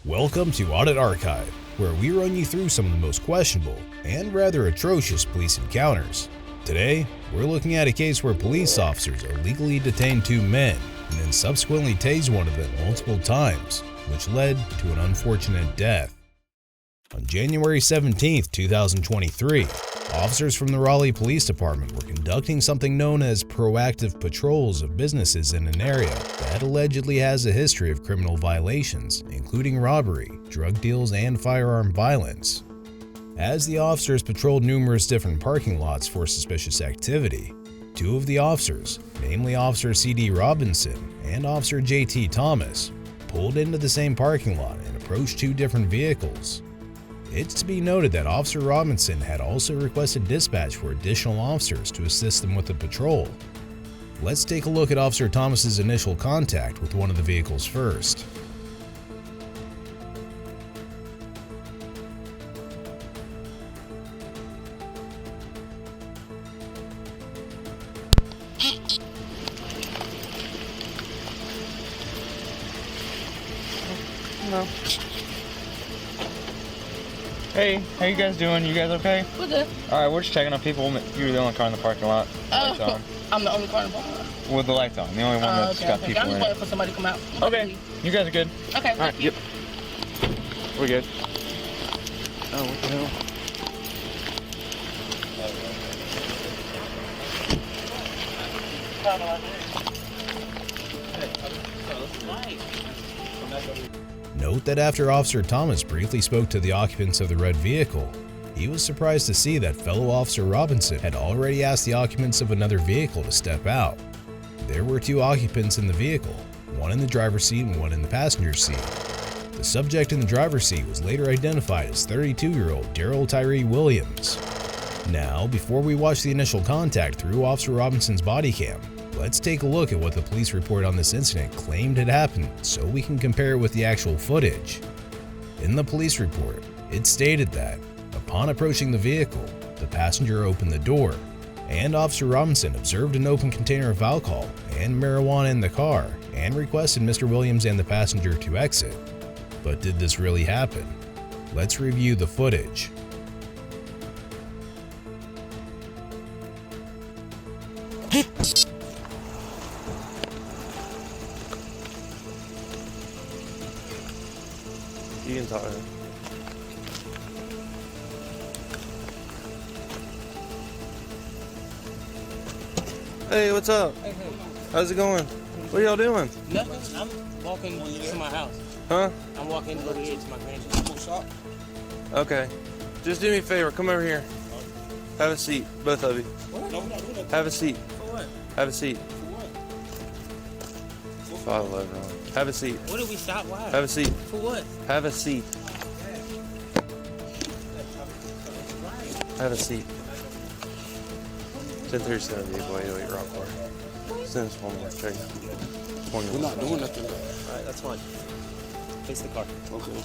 Welcome to Audit Archive, where we run you through some of the most questionable and rather atrocious police encounters. Today, we're looking at a case where police officers illegally detained two men and then subsequently tased one of them multiple times, which led to an unfortunate death. On January 17, 2023, officers from the Raleigh Police Department were conducting something known as proactive patrols of businesses in an area that allegedly has a history of criminal violations, including robbery, drug deals, and firearm violence. As the officers patrolled numerous different parking lots for suspicious activity, two of the officers, namely Officer C.D. Robinson and Officer J.T. Thomas, pulled into the same parking lot and approached two different vehicles. It's to be noted that Officer Robinson had also requested dispatch for additional officers to assist them with the patrol. Let's take a look at Officer Thomas's initial contact with one of the vehicles first. No. Hey, how you guys doing? You guys okay? We're good. Alright, we're just checking on people. You were the only car in the parking lot. Lights on. I'm the only car in the parking lot. With the lights on. The only one that's got people I'm in just it. waiting for somebody to come out. Okay, you guys are good. Okay, Alright, yep. We're good. Oh, what the hell? Note that after Officer Thomas briefly spoke to the occupants of the red vehicle, he was surprised to see that fellow Officer Robinson had already asked the occupants of another vehicle to step out. There were two occupants in the vehicle, one in the driver's seat and one in the passenger seat. The subject in the driver's seat was later identified as 32-year-old Darrell Tyree Williams. Now, before we watch the initial contact through Officer Robinson's body cam, let's take a look at what the police report on this incident claimed had happened so we can compare it with the actual footage. In the police report, it stated that, upon approaching the vehicle, the passenger opened the door, and Officer Robinson observed an open container of alcohol and marijuana in the car and requested Mr. Williams and the passenger to exit. But did this really happen? Let's review the footage. You can talk to him. Hey, what's up? Hey. How's it going? What are y'all doing? Nothing. I'm walking to my house. Huh? I'm walking over here to my grandparents. Okay. Just do me a favor. Come over here. Have a seat, both of you. Have a seat. For what? Have a seat. For what? Follow everyone. Have a seat. What did we stop? Why? Have a seat. For what? Have a seat. Have a seat. 1037 vehicle 808 Rockport. Send us one more. Check. We're not doing nothing. Alright, that's fine. Face the car. Okay.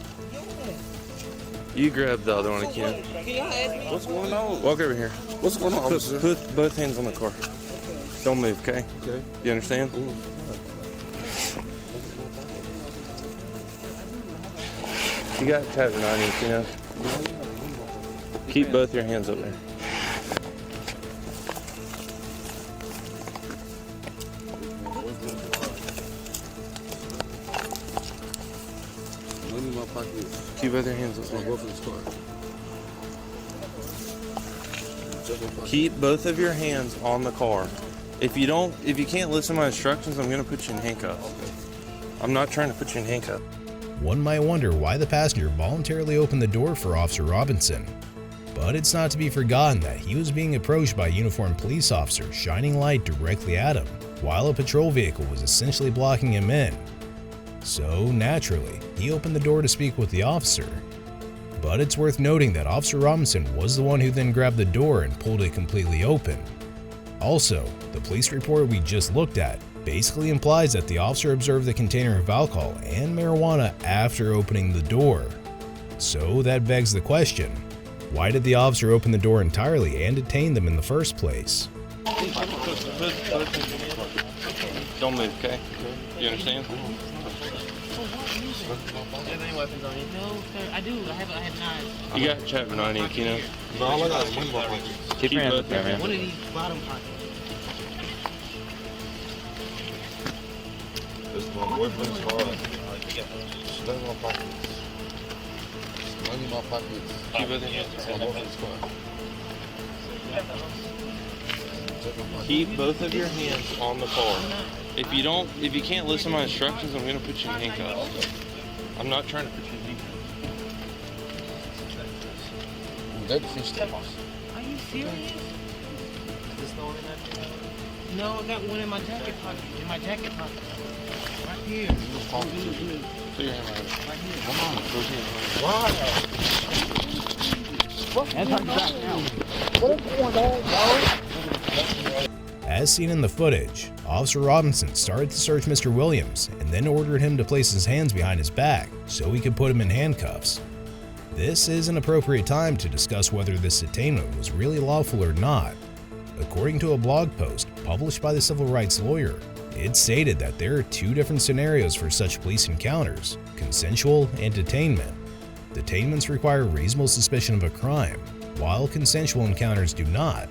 You grab the other one again. Can y'all ask me? What's going on? Walk over here. What's going on, officer? Put both hands on the car. Don't move, okay? Okay. You understand? You got tapping on you, you know? Keep both your hands up there. Money in my pocket. Keep both your hands up I'll there. go for this car. Just my pocket. Keep both of your hands on the car. If you can't listen to my instructions, I'm gonna put you in handcuffs. I'm not trying to put you in handcuffs. One might wonder why the passenger voluntarily opened the door for Officer Robinson. But it's not to be forgotten that he was being approached by a uniformed police officer shining light directly at him, while a patrol vehicle was essentially blocking him in. So, naturally, he opened the door to speak with the officer. But it's worth noting that Officer Robinson was the one who then grabbed the door and pulled it completely open. Also, the police report we just looked at basically implies that the officer observed the container of alcohol and marijuana after opening the door. So that begs the question, why did the officer open the door entirely and detain them in the first place? Don't move, okay? You understand? any weapons on you? No, sir. I do. I have knives. You got chapter 90, Kino. No, all I got is one bucket. Keep your hands up there, man. One of these bottom pockets. This is my boyfriend's car. Stay in my pockets. Money in my pockets. Keep both your hands. It's my boyfriend's car. Keep both of your hands on the car. If you can't listen to my instructions, I'm gonna put you in handcuffs. I'm not trying to put you in handcuffs. That fish tails. Are you serious? Is this the one in that? No, I got one in my jacket pocket. In my jacket pocket. Right here. Put your hand right here. Come on. Hands on your back now. As seen in the footage, Officer Robinson started to search Mr. Williams and then ordered him to place his hands behind his back so he could put him in handcuffs. This is an appropriate time to discuss whether this detainment was really lawful or not. According to a blog post published by the civil rights lawyer, it stated that there are two different scenarios for such police encounters: consensual and detainment. Detainments require reasonable suspicion of a crime, while consensual encounters do not.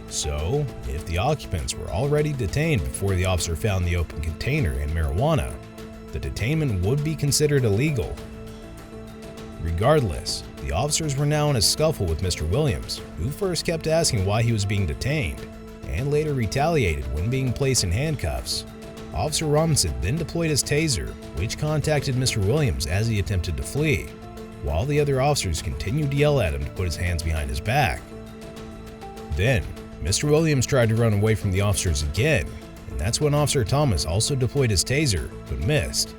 So, if the occupants were already detained before the officer found the open container and marijuana, the detainment would be considered illegal. Regardless, the officers were now in a scuffle with Mr. Williams, who first kept asking why he was being detained, and later retaliated when being placed in handcuffs. Officer Robinson then deployed his taser, which contacted Mr. Williams as he attempted to flee, while the other officers continued to yell at him to put his hands behind his back. Then, Mr. Williams tried to run away from the officers again, and that's when Officer Thomas also deployed his taser, but missed.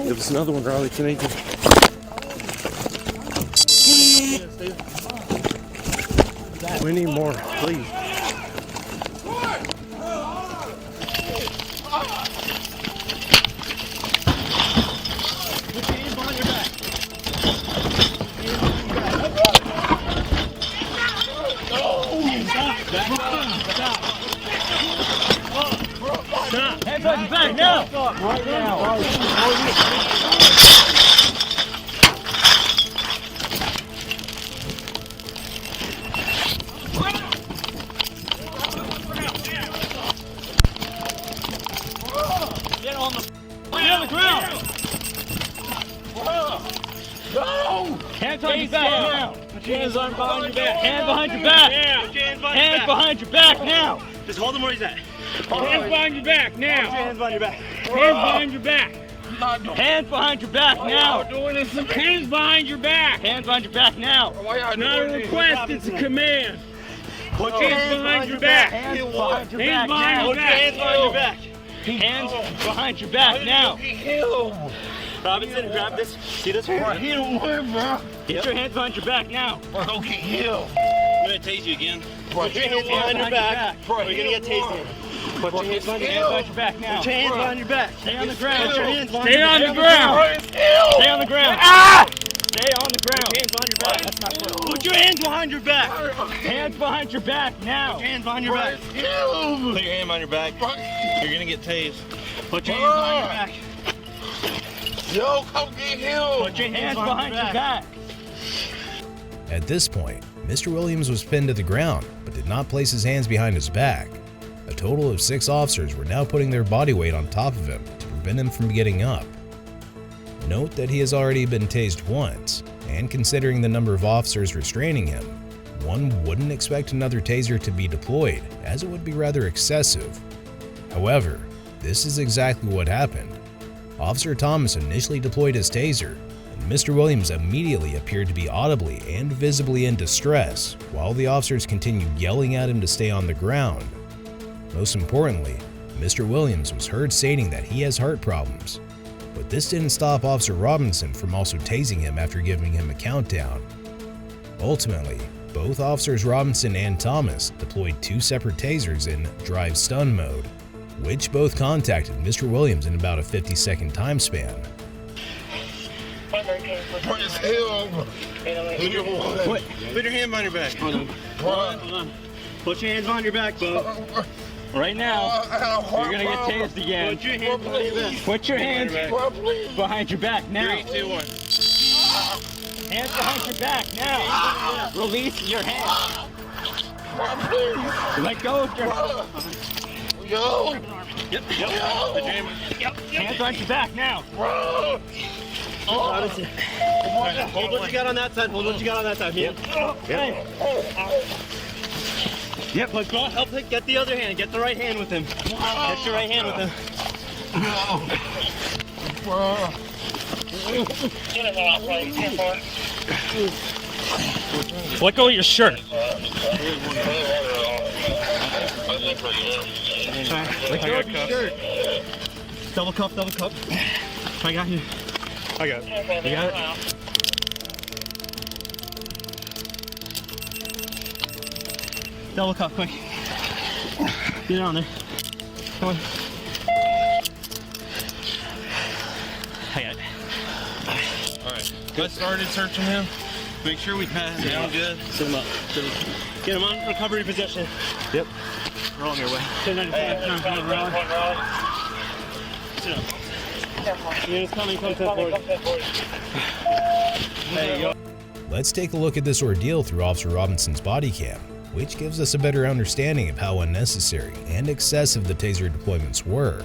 Give us another one, Riley. We need more, please. Hands on your back now! Right now! Get on the ground! Go! Hands on your back now! Put your hands on behind your back! Hands behind your back! Hands behind your back now! Just hold him where he's at. Hands behind your back now! Hands behind your back. Hands behind your back! Hands behind your back now! Hands behind your back! Hands behind your back now! Not a request, it's a command! Put your hands behind your back! Hands behind your back now! Put your hands behind your back. Hands behind your back now! Robinson, grab this. See this right here? Get your hands behind your back now! I'm gonna tase you again. Put your hands behind your back. Or you're gonna get tased. Put your hands behind your back now! Put your hands behind your back. Stay on the ground! Put your hands behind Stay your on back. the ground! Stay on the ground! Ah! Stay on the ground! Hands behind your back. That's not good. Put your hands behind your back. Hands behind your back now! Put your hands behind your back. Put your hand behind your back. You're gonna get tased. Put your hands behind your back. Yo, come get him! Put your hands behind your back! At this point, Mr. Williams was pinned to the ground, but did not place his hands behind his back. A total of 6 officers were now putting their body weight on top of him to prevent him from getting up. Note that he has already been tased once, and considering the number of officers restraining him, one wouldn't expect another taser to be deployed, as it would be rather excessive. However, this is exactly what happened. Officer Thomas initially deployed his taser, and Mr. Williams immediately appeared to be audibly and visibly in distress, while the officers continued yelling at him to stay on the ground. Most importantly, Mr. Williams was heard stating that he has heart problems, but this didn't stop Officer Robinson from also tasing him after giving him a countdown. Ultimately, both Officers Robinson and Thomas deployed 2 separate tasers in drive stun mode, which both contacted Mr. Williams in about a 50-second time span. Praise him! Put your hand behind your back. Hold on. Put your hands behind your back, bud. Right now, you're gonna get tased again. Put your hands behind your back now. 3, 2, 1. Hands behind your back now. Release your hands. Let go of your. Yo! Yep. Hands behind your back now. Hold what you got on that side. Hold what you got on that side. Yep. Yep. But go help him get the other hand. Get the right hand with him. Get your right hand with him. Let go of your shirt. Let go of your shirt. Double cuff. I got you. I got it. You got it? Double cuff, quick. Get on there. Come on. I got it. Alright. I started searching him. Make sure we pat him down good. Sit him up. Get him on recovery position. Yep. Roll on your way. 1095, roll. Sit up. Units coming, come forward. There you go. Let's take a look at this ordeal through Officer Robinson's body cam, which gives us a better understanding of how unnecessary and excessive the taser deployments were.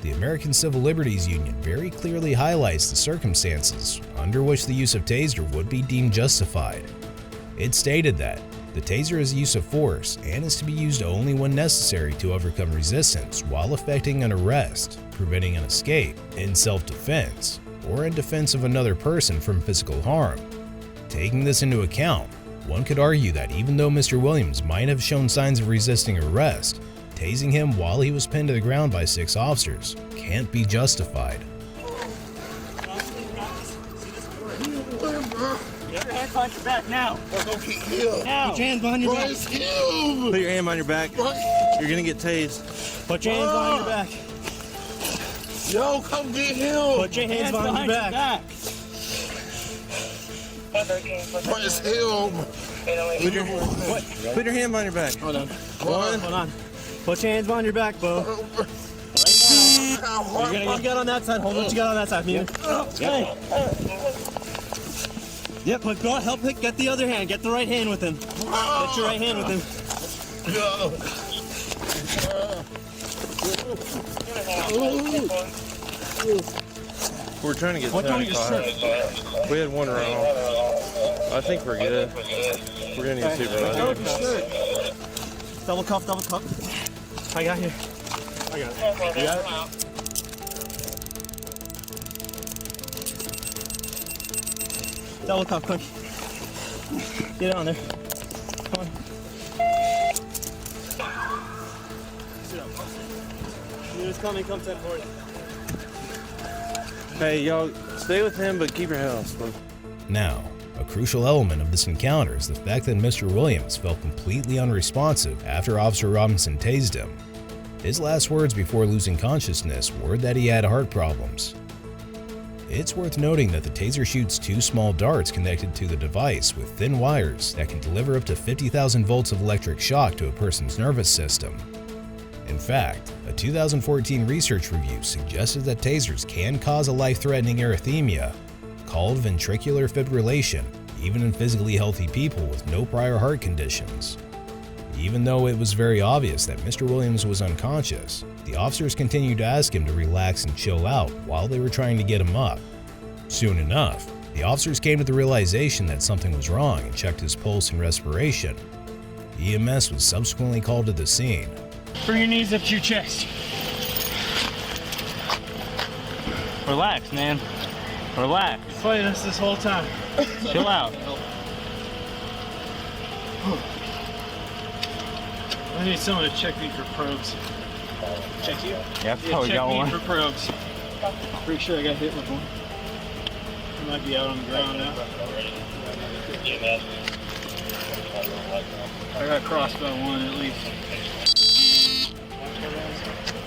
The American Civil Liberties Union very clearly highlights the circumstances under which the use of taser would be deemed justified. It stated that the taser is a use of force and is to be used only when necessary to overcome resistance while effecting an arrest, preventing an escape, in self-defense, or in defense of another person from physical harm. Taking this into account, one could argue that even though Mr. Williams might have shown signs of resisting arrest, tasing him while he was pinned to the ground by 6 officers can't be justified. Get your hands behind your back now. Now. Put your hands behind your back. Put your hand behind your back. You're gonna get tased. Put your hands behind your back. Yo, come get him! Put your hands behind your back. Press him! Put your hand behind your back. Hold on. Hold on. Put your hands behind your back, Bo. What you got on that side? Hold what you got on that side. Yep, but go help him get the other hand. Get the right hand with him. Get your right hand with him. We're trying to get What on your shirt? We had one wrong. I think we're good. We're gonna need supervisor. Double cuff. I got you. I got it. You got it? Double cuff, quick. Get on there. Come on. Sit up. Units coming, come set forward. Hey, y'all, stay with him, but keep your head on swivel. Now, a crucial element of this encounter is the fact that Mr. Williams felt completely unresponsive after Officer Robinson tased him. His last words before losing consciousness were that he had heart problems. It's worth noting that the taser shoots 2 small darts connected to the device with thin wires that can deliver up to 50,000 volts of electric shock to a person's nervous system. In fact, a 2014 research review suggested that tasers can cause a life-threatening arrhythmia called ventricular fibrillation, even in physically healthy people with no prior heart conditions. Even though it was very obvious that Mr. Williams was unconscious, the officers continued to ask him to relax and chill out while they were trying to get him up. Soon enough, the officers came to the realization that something was wrong and checked his pulse and respiration. EMS was subsequently called to the scene. Bring your knees up to your chest. Relax, man. Relax. Fighting us this whole time. Chill out. I need someone to check me for probes. Check you? Yeah, I've probably got one. Check me for probes. Pretty sure I got hit with one. I might be out on the ground now. I got crossed by one at least.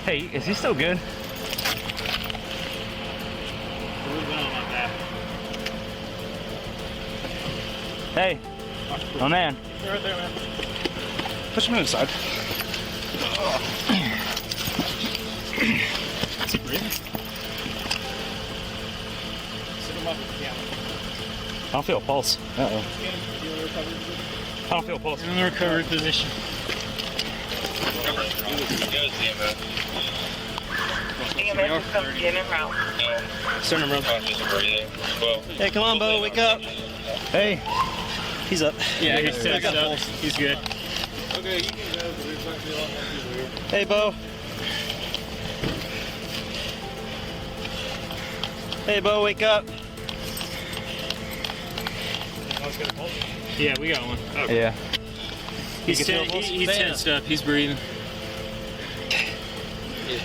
Hey, is he still good? Hey, oh man. Right there, man. Push him inside. Is he breathing? I don't feel a pulse. Uh-oh. I don't feel a pulse. In the recovery position. Send him round. Hey, come on, Bo, wake up. Hey. He's up. Yeah, he's tensed up. He's good. Okay, you can go. There's not gonna be a lot more people here. Hey, Bo. Hey, Bo, wake up. Yeah, we got one. Oh. Yeah. He's tensed up. He's breathing.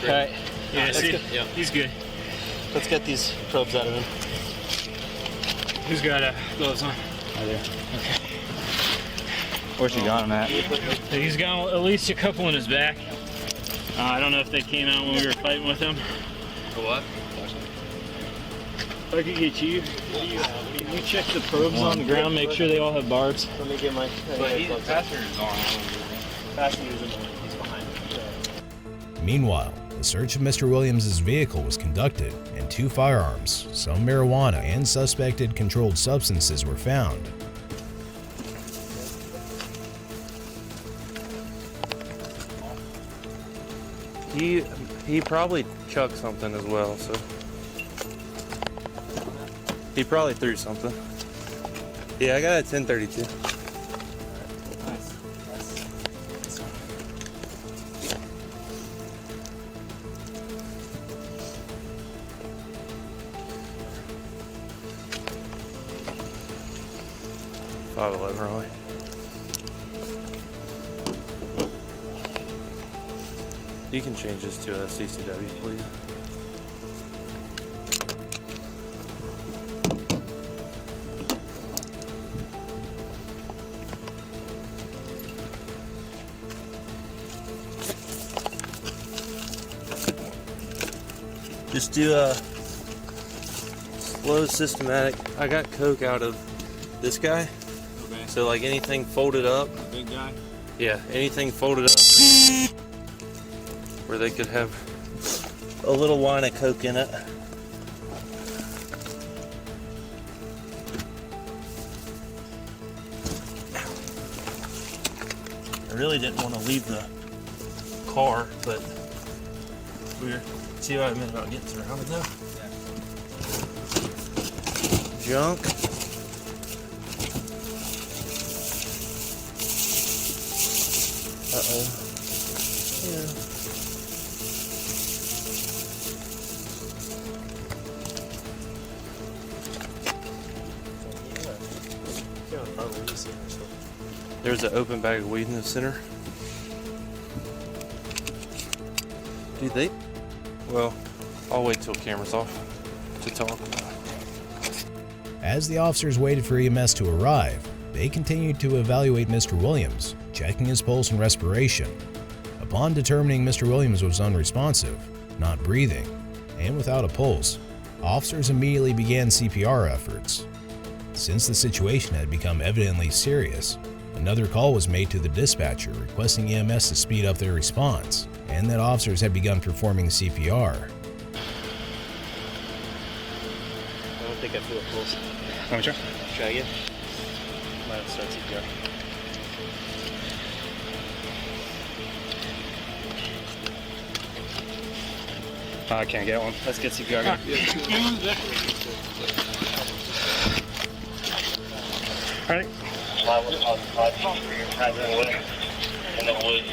All right. Yeah, see? Yeah. He's good. Let's get these probes out of him. Who's got gloves on? Right there. Okay. Where's he got him at? He's got at least a couple in his back. I don't know if they came out when we were fighting with him. For what? If I could get you, can you check the probes on the ground, make sure they all have barbs? Let me get my. But the passenger's on. Passenger's he's behind. Meanwhile, the search of Mr. Williams' vehicle was conducted, and 2 firearms, some marijuana, and suspected controlled substances were found. He probably chucked something as well, so he probably threw something. Yeah, I got a 1032. Raleigh. You can change this to a CCW, please. Just do a slow, systematic. I got coke out of this guy. Okay. So like anything folded up. Big guy? Yeah, anything folded up where they could have a little line of coke in it. I really didn't want to leave the car, but we're see what I meant about getting surrounded now. Junk. Uh-oh. Yeah. There's an open bag of weed in the center. Do they? Well, I'll wait till camera's off to talk. As the officers waited for EMS to arrive, they continued to evaluate Mr. Williams, checking his pulse and respiration. Upon determining Mr. Williams was unresponsive, not breathing, and without a pulse, officers immediately began CPR efforts. Since the situation had become evidently serious, another call was made to the dispatcher requesting EMS to speed up their response, and that officers had begun performing CPR. I don't think I feel a pulse. Let me try. Try again. Might have to start CPR. I can't get one. Let's get CPR. All right. In the woods.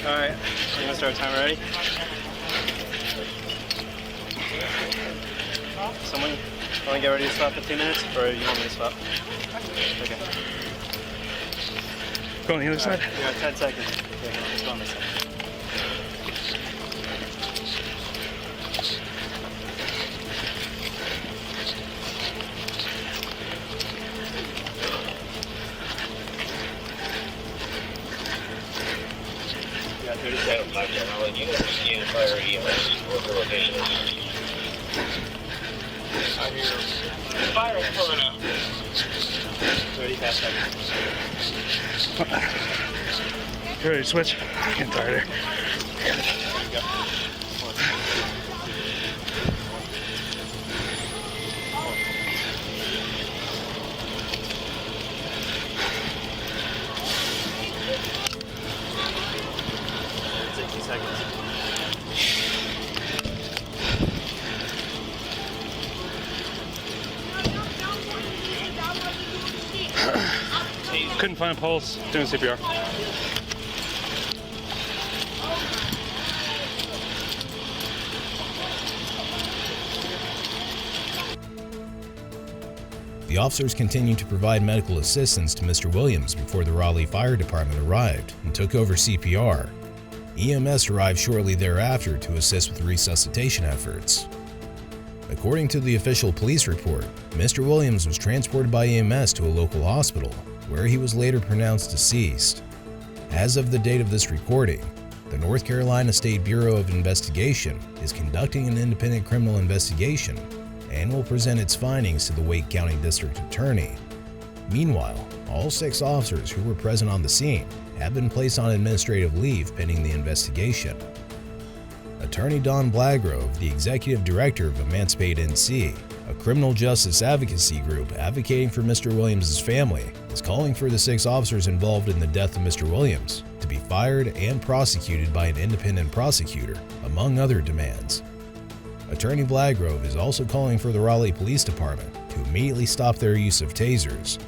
Alright, we're gonna start time ready. Someone want to get ready to stop for 2 minutes, or you want me to stop? Okay. Go on the other side. You got 10 seconds. Okay, let's go on this side. Yeah, 30 seconds. I'll let you fire EMS or the location. I hear him. Fire is coming up. 35 seconds. You ready to switch? Getting tired here. Couldn't find a pulse. Doing CPR. The officers continued to provide medical assistance to Mr. Williams before the Raleigh Fire Department arrived and took over CPR. EMS arrived shortly thereafter to assist with resuscitation efforts. According to the official police report, Mr. Williams was transported by EMS to a local hospital, where he was later pronounced deceased. As of the date of this recording, the North Carolina State Bureau of Investigation is conducting an independent criminal investigation and will present its findings to the Wake County District Attorney. Meanwhile, all 6 officers who were present on the scene have been placed on administrative leave pending the investigation. Attorney Don Blagrove, the Executive Director of Emancipate NC, a criminal justice advocacy group advocating for Mr. Williams' family, is calling for the 6 officers involved in the death of Mr. Williams to be fired and prosecuted by an independent prosecutor, among other demands. Attorney Blagrove is also calling for the Raleigh Police Department to immediately stop their use of tasers.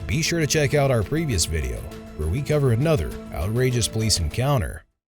Be sure to check out our previous video, where we cover another outrageous police encounter